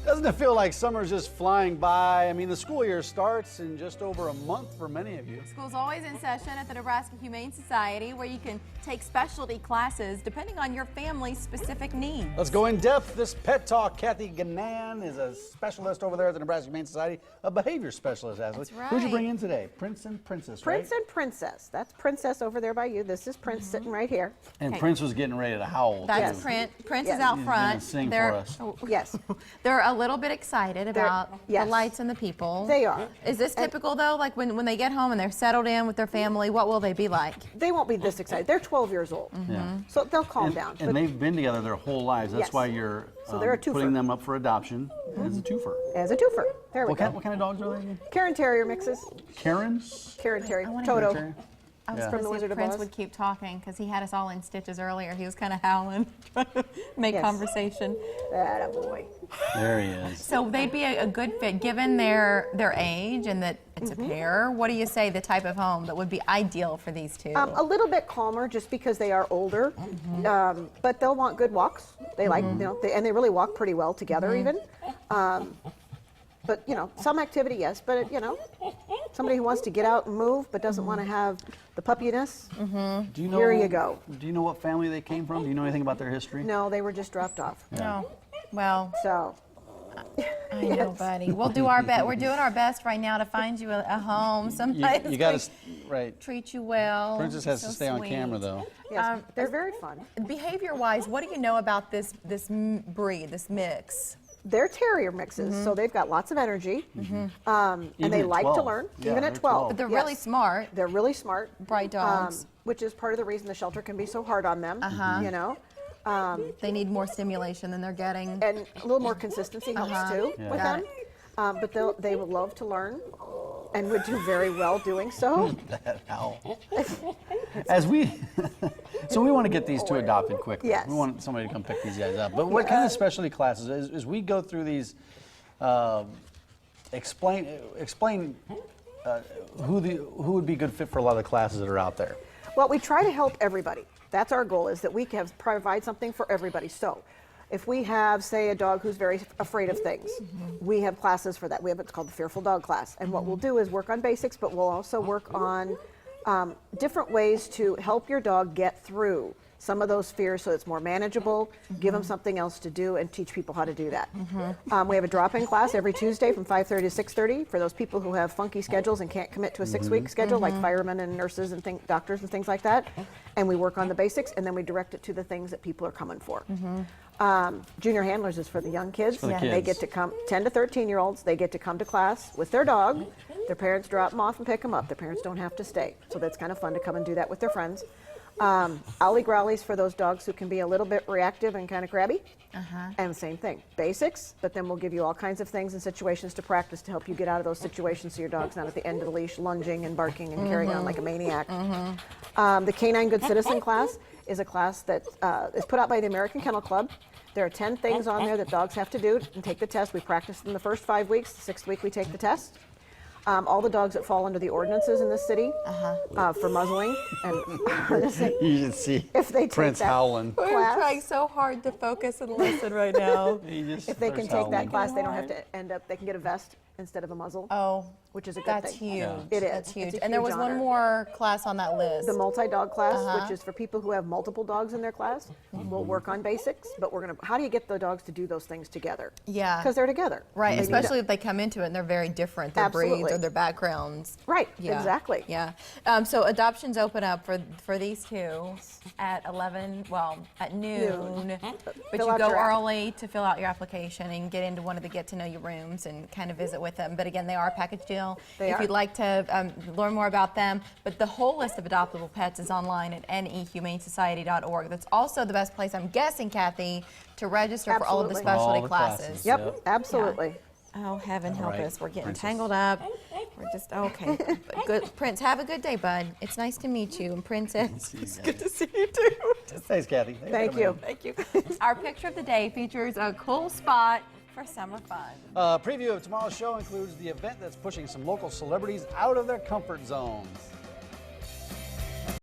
Doesn't it feel like summer's just flying by? I mean, the school year starts in just over a month for many of you. School's always in session at the Nebraska Humane Society, where you can take specialty classes depending on your family's specific needs. Let's go in depth. This Pet Talk. Kathy Gannan is a specialist over there at the Nebraska Humane Society, a behavior specialist, actually. That's right. Who'd you bring in today? Prince and Princess, right? Prince and Princess. That's Princess over there by you. This is Prince sitting right here. And Prince was getting ready to howl, That's too. Prince. Prince Yes. is out He's front. gonna sing They're- for us. Oh, yes, They're a little bit excited about yes. the lights and the people. they are. Is this typical though? Like when they get home and they're settled in with their family, what will they be like? They won't be this excited. They're 12 years old, Yeah. so they'll calm down. And But they've been together their whole lives. That's Yes. why you're So they're a twofer. putting them up for adoption as a twofer. as a twofer, there we What go. kind of dogs are they again? Karen Terrier mixes. Karen? Karen Terrier. wanna Toto. Terrier? I was Yeah. going From to the see Wizard if of Prince Oz. would keep talking because he had us all in stitches earlier. He was kind of howling, trying to make Yes. conversation. That a boy. There he is. So they'd be a good fit given their age and that it's a pair. What do you say the type of home that would be ideal for these two? A little bit calmer just because they are older, but they'll want good walks. They like, and they really walk pretty well together even. But some activity, yes. But somebody who wants to get out and move but doesn't want to have the puppiness. Do you know, Here you go. Do you know what family they came from? Do you know anything about their history? No, they were just dropped off. No. Well, So I know, buddy. We'll do our best. We're doing our best right now to find you a home. Somebody You got to, right. treat you well. Princess has So to stay on sweet. camera, though. yes, they're very fun. Behavior-wise, what do you know about this breed, this mix? They're terrier mixes, so they've got lots of energy, and Even they at like to 12. learn, Yeah, even they're at 12. But they're Yes. really smart, They're really smart. bright dogs. Which is part of the reason the shelter can be so hard on them. They need more stimulation than they're getting. And a little more consistency helps too Yeah. with Got them. But they would love to learn and would do very well doing so. That howl. So we want to get these two adopted quickly. Yes. We want somebody to come pick these guys up. But what kind of specialty classes, as we go through these, explain who would be a good fit for a lot of the classes that are out there. Well, we try to help everybody. That's our goal, is that we can provide something for everybody. So if we have, say, a dog who's very afraid of things, we have classes for that. We have what's called the Fearful Dog class. And what we'll do is work on basics, but we'll also work on different ways to help your dog get through some of those fears so it's more manageable, give them something else to do, and teach people how to do that. We have a drop-in class every Tuesday from 5:30 to 6:30 for those people who have funky schedules and can't commit to a 6-week schedule, like firemen and nurses and doctors and things like that. And we work on the basics, and then we direct it to the things that people are coming for. Junior handlers is for the young kids. for the They kids. get to come, 10 to 13-year-olds, they get to come to class with their dog. Their parents drop them off and pick them up. Their parents don't have to stay. So that's kind of fun to come and do that with their friends. Owly growlies for those dogs who can be a little bit reactive and kind of crabby. And same thing, basics, but then we'll give you all kinds of things and situations to practice to help you get out of those situations so your dog's not at the end of the leash lunging and barking and carrying on like a maniac. The Canine Good Citizen class is a class that is put out by the American Kennel Club. There are 10 things on there that dogs have to do and take the test. We practice them the first 5 weeks. The 6th week we take the test. All the dogs that fall under the ordinances in this city for muzzling and You should see if they take Prince that howling. We're class, trying so hard to focus and listen right now. if they can take that class, they don't have to end up. They can get a vest instead of a muzzle, Oh, which is a good that's thing. huge. Yeah. It is. That's huge. It's a And there huge was one honor. more class on that list. The multi-dog class, which is for people who have multiple dogs in their class. We'll work on basics, but we're gonna. How do you get the dogs to do those things together? Yeah. Because they're together. Right, They need especially to- if they come into it and they're very different, their breeds Absolutely. or their backgrounds. Right. Yeah. Exactly. Yeah. So adoptions open up for these two at 11, well, at noon. But Fill you out go your app. early to fill out your application and get into one of the get to know you rooms and kind of visit with them. But again, they are a package deal. They if are. you'd like to learn more about them, but the whole list of adoptable pets is online at nehumanesociety.org. That's also the best place, I'm guessing, Kathy, to register for all of the Absolutely. specialty All the classes. classes. Yep. Yep. Absolutely. Oh, heaven help right, us. We're getting Princess. tangled up. We're just, okay. But good. Prince, have a good day, bud. It's nice to meet you. And Princess, it's good to see you too. Thanks, Kathy. Thank you. Thank you. Our picture of the day features a cool spot for summer fun. Preview of tomorrow's show includes the event that's pushing some local celebrities out of their comfort zones.